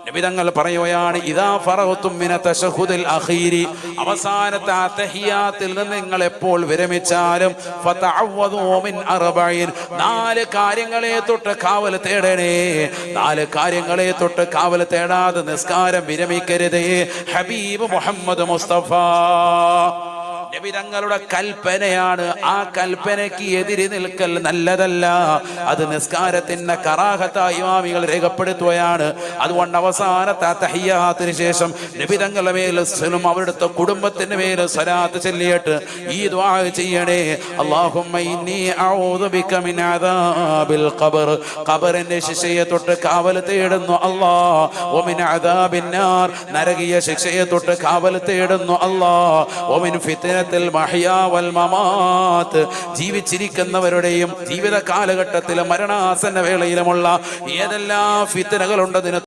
നബി തങ്ങൾ പറയുകയാണ്, ഇദാ ഫറഗ്തും മിന തശഹുദിൽ അഖീരി, അവസാനത്തെ തഹിയ്യാത്തിൽ നിന്ന് നിങ്ങൾ എപ്പോൾ വിരമിച്ചാലും ഫതഅവ്വദൂ മിൻ അർബഈൻ, 4 കാര്യങ്ങളെ തൊട്ട് കാവൽ തേടണേ. 4 കാര്യങ്ങളെ തൊട്ട് കാവൽ തേടാതെ നിസ്കാരം വിരമിക്കരുതേ. ഹബീബ് മുഹമ്മദ് മുസ്തഫ നബി തങ്ങളുടെ കൽപ്പനയാണ്. ആ കൽപ്പനയ്ക്ക് എതിരി നിൽക്കൽ നല്ലതല്ല. അത് നിസ്കാരത്തിന്റെ കറാഹത്തായി ഇമാമികൾ രേഖപ്പെടുത്തുകയാണ്. അതുകൊണ്ട് അവസാനത്തെ തഹിയ്യാത്തിന് ശേഷം നബി തങ്ങളുടെ മേൽ അവരുടെ കുടുംബത്തിന്റെ മേൽ സ്വലാത്ത് ചൊല്ലിയിട്ട് ഈ ദുആ ചെയ്യണേ. അല്ലാഹുമ്മ ഇന്നി അഊദു ബിക മിൻ അദാബിൽ ഖബർ, ഖബറിന്റെ ശിക്ഷയെ തൊട്ട് കാവൽ തേടുന്നു അല്ലാഹ്. വമിൻ അദാബിൻ നാർ, നരകീയ ശിക്ഷയെ തൊട്ട് കാവൽ തേടുന്നു അല്ലാഹ്. വമിൻ ഫിത്ന മഹ്യാ വൽ മമാത്ത്, ജീവിച്ചിരിക്കുന്നവരുടെയും ജീവിത കാലഘട്ടത്തിലും മരണാസന്ന വേളയിലുമുള്ള ഏതെല്ലാം ഫിത്നകളുണ്ടതിന്